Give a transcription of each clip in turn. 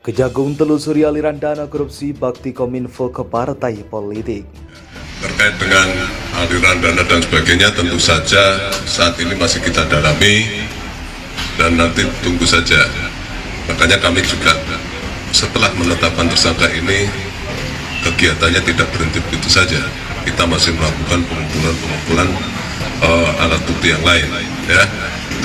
Kejagung telusuri aliran dana korupsi bakti Kominfo ke partai politik. Terkait dengan aliran dana dan sebagainya tentu saja saat ini masih kita dalami dan nanti tunggu saja. Makanya kami juga setelah menetapkan tersangka ini kegiatannya tidak berhenti begitu saja. Kita masih melakukan pengumpulan alat bukti yang lain. Ya,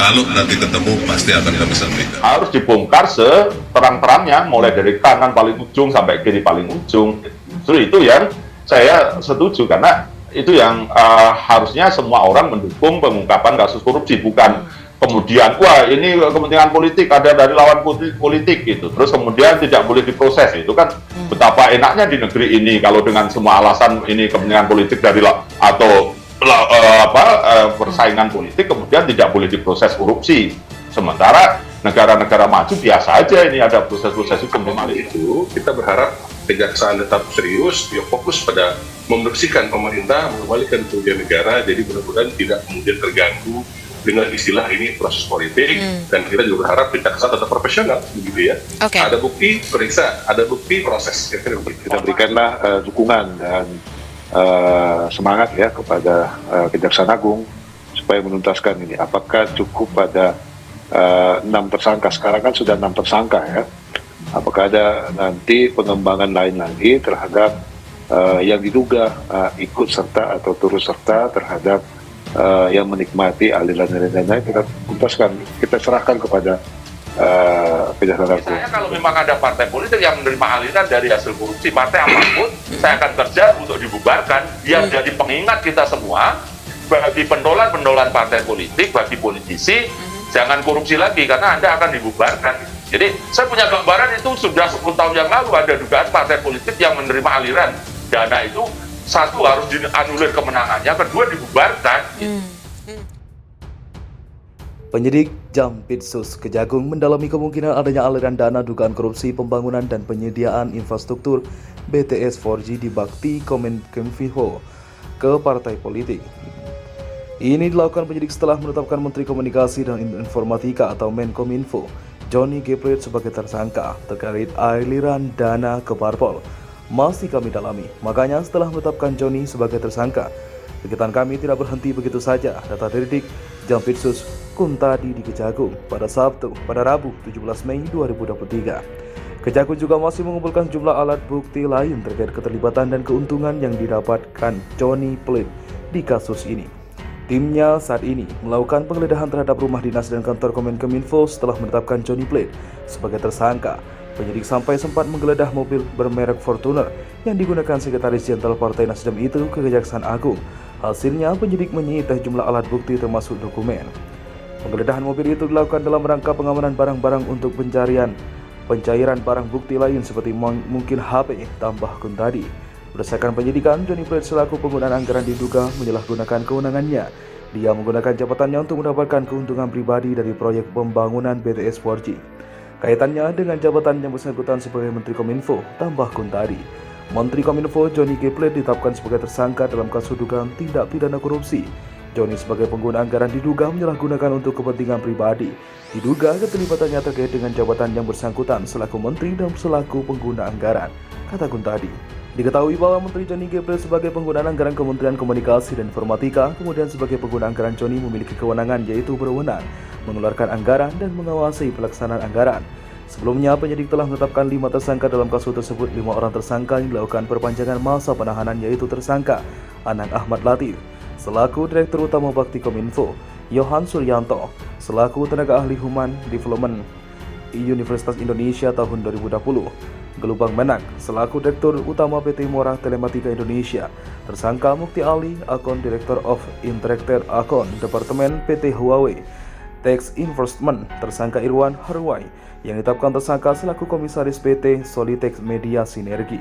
kalau nanti ketemu pasti akan kami sampaikan. Harus dibongkar seterang-terangnya, mulai dari kanan paling ujung sampai kiri paling ujung. Justru itu yang saya setuju, karena itu yang harusnya semua orang mendukung pengungkapan kasus korupsi, bukan kemudian wah ini kepentingan politik, ada dari lawan politik gitu, terus kemudian tidak boleh diproses. Itu kan betapa enaknya di negeri ini kalau dengan semua alasan ini kepentingan politik dari atau persaingan politik kemudian tidak boleh diproses korupsi. Sementara negara-negara maju biasa aja ini ada proses-proses hukum. Itu kita berharap kejaksaan tetap serius, dia fokus pada membersihkan pemerintah, mengembalikan kerugian negara, jadi mudah-mudahan tidak kemudian terganggu dengan istilah ini proses politik. Dan kita juga berharap kejaksaan tetap profesional, begitu ya. Ada bukti, periksa, ada bukti, proses. Kita berikanlah dukungan dan semangat ya kepada Kejaksaan Agung supaya menuntaskan ini. Apakah cukup pada 6 tersangka? Sekarang kan sudah 6 tersangka ya. Apakah ada nanti pengembangan lain lagi terhadap yang diduga ikut serta atau turut serta terhadap yang menikmati aliran dana? Kita tuntaskan, kita serahkan kepada Kejaksaan Agung. Saya kalau memang ada partai politik yang menerima aliran dari hasil korupsi partai apapun, saya akan kerja untuk dibubarkan, biar jadi pengingat kita semua bagi pendolan-pendolan partai politik, bagi politisi, jangan korupsi lagi karena Anda akan dibubarkan. Jadi saya punya gambaran itu sudah 10 tahun yang lalu ada dugaan partai politik yang menerima aliran dana itu, satu harus dianulir kemenangannya, kedua dibubarkan. Penyidik Jampitsus Kejagung mendalami kemungkinan adanya aliran dana dugaan korupsi pembangunan dan penyediaan infrastruktur BTS 4G di bakti Kominfo ke partai politik. Ini dilakukan penyidik setelah menetapkan Menteri Komunikasi dan Informatika atau Menkominfo Johnny G. Plate sebagai tersangka terkait aliran dana ke parpol. Masih kami dalami, makanya setelah menetapkan Johnny sebagai tersangka, kegiatan kami tidak berhenti begitu saja. Data dari Jampitsus Kuntadi di Kejagung pada Rabu 17 Mei 2023. Kejagung juga masih mengumpulkan jumlah alat bukti lain terkait keterlibatan dan keuntungan yang didapatkan Johnny Plate di kasus ini. Timnya saat ini melakukan penggeledahan terhadap rumah dinas dan kantor Kominfo setelah menetapkan Johnny Plate sebagai tersangka. Penyidik sampai sempat menggeledah mobil bermerek Fortuner yang digunakan Sekretaris Jenderal Partai Nasdem itu ke Kejaksaan Agung. Hasilnya penyidik menyita jumlah alat bukti termasuk dokumen. Penggeledahan mobil itu dilakukan dalam rangka pengamanan barang-barang untuk pencairan barang bukti lain seperti mungkin HP, tambah Kuntadi. Berdasarkan penyidikan, Johnny Plate selaku penggunaan anggaran diduga menyalahgunakan kewenangannya. Dia menggunakan jabatannya untuk mendapatkan keuntungan pribadi dari proyek pembangunan BTS 4G. Kaitannya dengan jabatan yang bersangkutan sebagai Menteri Kominfo, tambah Kuntadi. Menteri Kominfo Johnny G. Plate ditetapkan sebagai tersangka dalam kasus dugaan tindak pidana korupsi. Johnny sebagai pengguna anggaran diduga menyalahgunakan untuk kepentingan pribadi. Diduga keterlibatannya terkait dengan jabatan yang bersangkutan selaku menteri dan selaku pengguna anggaran, kata Kuntadi. Diketahui bahwa Menteri Johnny G. Plate sebagai pengguna anggaran Kementerian Komunikasi dan Informatika, kemudian sebagai pengguna anggaran Johnny memiliki kewenangan yaitu berwenang mengeluarkan anggaran dan mengawasi pelaksanaan anggaran. Sebelumnya, penyidik telah menetapkan 5 tersangka dalam kasus tersebut. 5 orang tersangka yang dilakukan perpanjangan masa penahanan yaitu tersangka Anang Ahmad Latif selaku Direktur Utama Bakti Kominfo, Yohan Suryanto selaku Tenaga Ahli Human Development Universitas Indonesia tahun 2020, Gelubang Menak selaku Direktur Utama PT Mora Telematika Indonesia, tersangka Mukti Ali, Akun Director of Interactive Akun Departemen PT Huawei Tax Enforcement, tersangka Irwan Harwai yang ditetapkan tersangka selaku Komisaris PT Solitex Media Sinergi.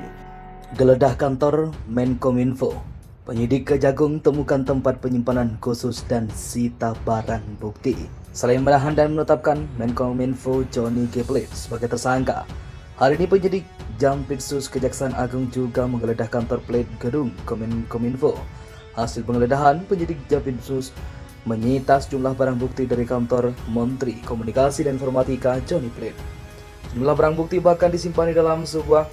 Geledah kantor Menkominfo. Penyidik Kejagung temukan tempat penyimpanan khusus dan sita barang bukti. Selain menahan dan menetapkan Menkominfo Johnny G. Plate sebagai tersangka, hari ini penyidik Jampitsus Kejaksaan Agung juga menggeledah kantor Plate gedung Kominfo. Hasil penggeledahan, penyidik Jampitsus menyita sejumlah barang bukti dari kantor Menteri Komunikasi dan Informatika Johnny Plate. Sejumlah barang bukti bahkan disimpan di dalam sebuah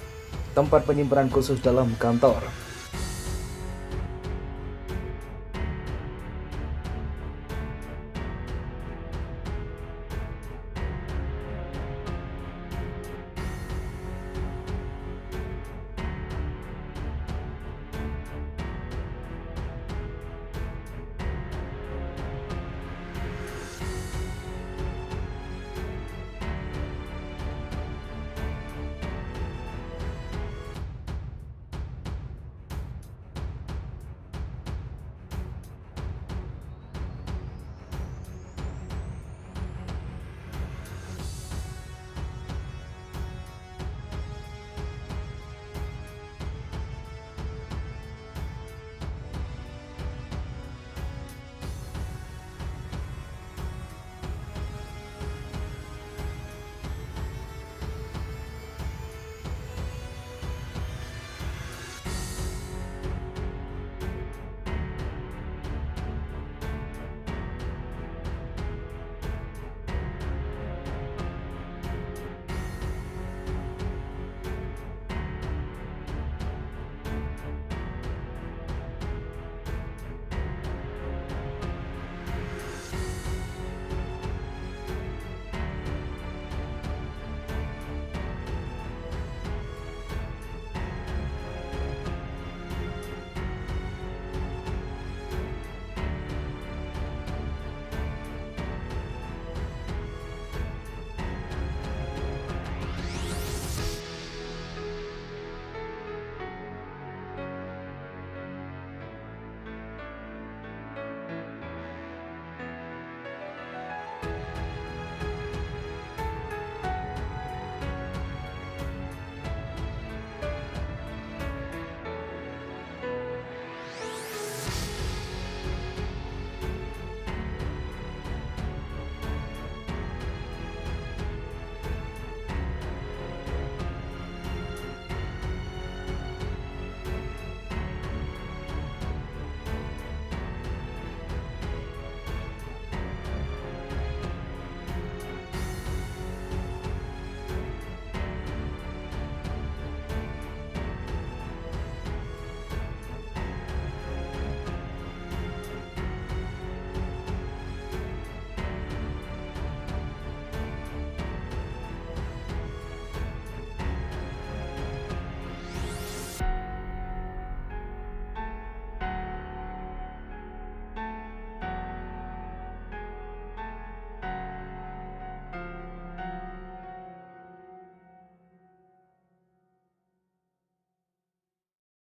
tempat penyimpanan khusus dalam kantor.